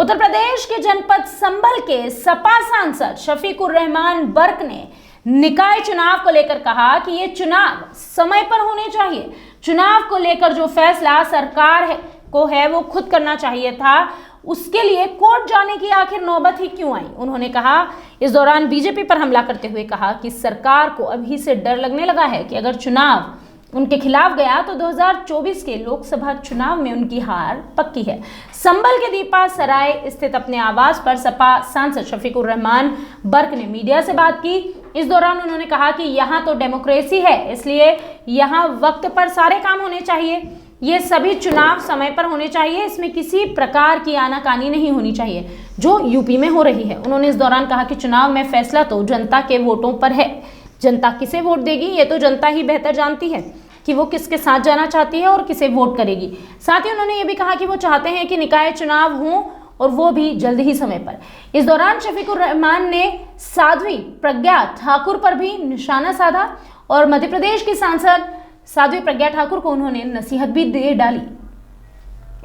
उत्तर प्रदेश के जनपद संभल के सपा सांसद शफीकुर रहमान बर्क ने निकाय चुनाव को लेकर कहा कि ये चुनाव समय पर होने चाहिए। चुनाव को लेकर जो फैसला सरकार को है वो खुद करना चाहिए था, उसके लिए कोर्ट जाने की आखिर नौबत ही क्यों आई। उन्होंने कहा, इस दौरान बीजेपी पर हमला करते हुए कहा कि सरकार को अभी से डर लगने लगा है कि अगर चुनाव उनके खिलाफ गया तो 2024 के लोकसभा चुनाव में उनकी हार पक्की है। संभल के दीपा सराय स्थित अपने आवास पर सपा सांसद शफीकुर रहमान बर्क ने मीडिया से बात की। इस दौरान उन्होंने कहा कि यहाँ तो डेमोक्रेसी है, इसलिए यहाँ वक्त पर सारे काम होने चाहिए। ये सभी चुनाव समय पर होने चाहिए, इसमें किसी प्रकार की आनाकानी नहीं होनी चाहिए जो यूपी में हो रही है। उन्होंने इस दौरान कहा कि चुनाव में फैसला तो जनता के वोटों पर है। जनता किसे वोट देगी ये तो जनता ही बेहतर जानती है कि वो किसके साथ जाना चाहती है और किसे वोट करेगी। साथ ही उन्होंने ये भी कहा कि वो चाहते हैं कि निकाय चुनाव हों और वो भी जल्द ही समय पर। इस दौरान शफीकुर रहमान ने साध्वी प्रज्ञा ठाकुर पर भी निशाना साधा और मध्य प्रदेश की सांसद साध्वी प्रज्ञा ठाकुर को उन्होंने नसीहत भी दे डाली।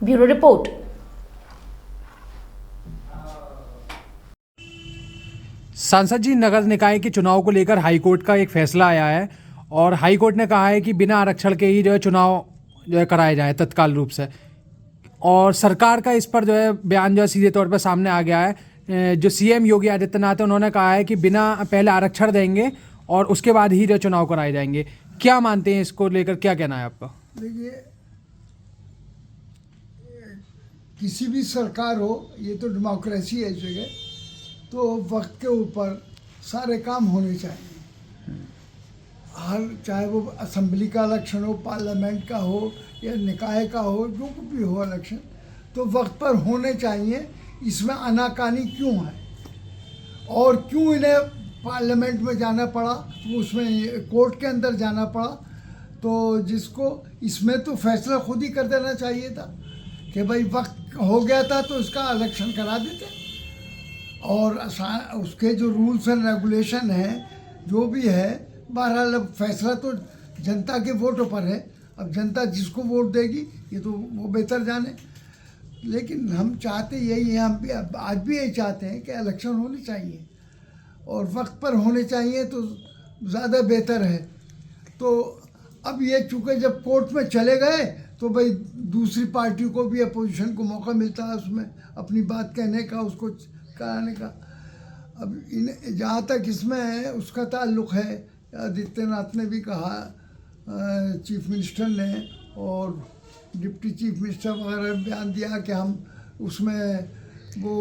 Bureau report. सांसद जी, नगर निकाय के चुनाव को लेकर हाईकोर्ट का एक फैसला आया है और हाईकोर्ट ने कहा है कि बिना आरक्षण के ही जो है चुनाव जो है कराए जाए तत्काल रूप से, और सरकार का इस पर जो है बयान जो है सीधे तौर पर सामने आ गया है। जो सीएम योगी आदित्यनाथ है उन्होंने कहा है कि बिना पहले आरक्षण देंगे और उसके बाद ही जो चुनाव कराए जाएंगे। क्या मानते हैं इसको लेकर, क्या कहना है आपका? देखिए, किसी भी सरकार हो, ये तो डेमोक्रेसी है इस जगह, तो वक्त के ऊपर सारे काम होने चाहिए। हर चाहे वो असेंबली का इलेक्शन हो, पार्लियामेंट का हो या निकाय का हो, जो भी हो इलेक्शन, तो वक्त पर होने चाहिए। इसमें आनाकानी क्यों है और क्यों इन्हें पार्लियामेंट में जाना पड़ा, उसमें कोर्ट के अंदर जाना पड़ा, तो जिसको इसमें तो फैसला खुद ही कर देना चाहिए था कि भाई वक्त हो गया था तो इसका इलेक्शन करा देते। और उसके जो रूल्स एंड रेगुलेशन हैं जो भी है, बहरहाल अब फैसला तो जनता के वोटों पर है। अब जनता जिसको वोट देगी ये तो वो बेहतर जाने, लेकिन हम चाहते यही हैं, हम भी आज भी यही चाहते हैं कि इलेक्शन होने चाहिए और वक्त पर होने चाहिए तो ज़्यादा बेहतर है। तो अब ये चूँकि जब कोर्ट में चले गए तो भाई दूसरी पार्टी को भी अपोजिशन को मौका मिलता है उसमें अपनी बात कहने का, उसको कराने का। अब इन जहाँ तक इसमें उसका ताल्लुक़ है, आदित्यनाथ ने भी कहा, चीफ मिनिस्टर ने और डिप्टी चीफ मिनिस्टर वगैरह बयान दिया कि हम उसमें वो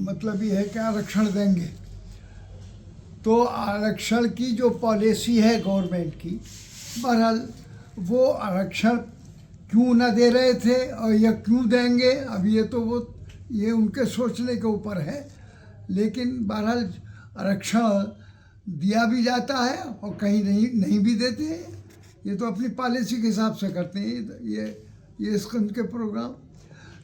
मतलब ये है कि आरक्षण देंगे। तो आरक्षण की जो पॉलिसी है गवर्नमेंट की, बहरहाल वो आरक्षण क्यों ना दे रहे थे और या क्यों देंगे, अब ये तो वो ये उनके सोचने के ऊपर है। लेकिन बहरहाल आरक्षण दिया भी जाता है और कहीं नहीं भी देते हैं। ये तो अपनी पॉलिसी के हिसाब से करते हैं ये उनके प्रोग्राम।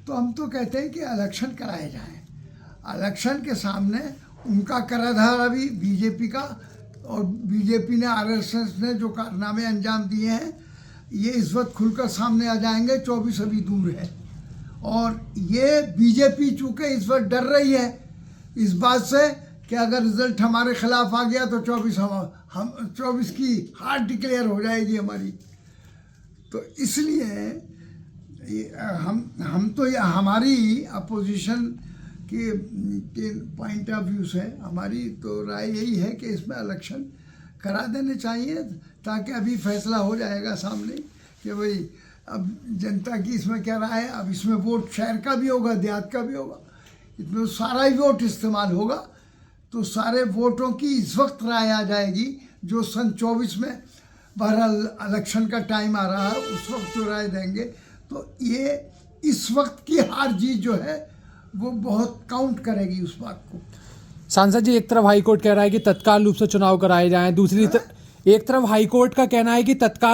तो हम तो कहते हैं कि इलेक्शन कराए जाएं। इलेक्शन के सामने उनका कराधारा भी बीजेपी का, और बीजेपी ने आरएसएस ने जो कारनामे अंजाम दिए हैं ये इस वक्त खुलकर सामने आ जाएंगे। 24 अभी दूर है और ये बीजेपी चूँकि इस वक्त डर रही है इस बात से कि अगर रिजल्ट हमारे खिलाफ आ गया तो 24 की हार डिक्लेयर हो जाएगी हमारी। तो इसलिए हम तो ये हमारी अपोजिशन के पॉइंट ऑफ व्यू से हमारी तो राय यही है कि इसमें इलेक्शन करा देने चाहिए, ताकि अभी फैसला हो जाएगा सामने कि भाई अब जनता की इसमें क्या राय है। अब इसमें वोट शहर का भी होगा, देहात का भी होगा, इसमें सारा ही वोट इस्तेमाल होगा। तो सारे वोटों की इस वक्त राय आ जाएगी जो सन 24 में बहरहाल इलेक्शन का टाइम आ रहा है, उस वक्त जो राय देंगे। तो ये इस वक्त की हार जीत जो है वो बहुत काउंट करेगी उस बात को। सांसद जी, एक तरफ हाईकोर्ट कह रहा है कि तत्काल रूप से चुनाव कराए जाएं, दूसरी एक तरफ हाईकोर्ट का कहना है कि तत्काल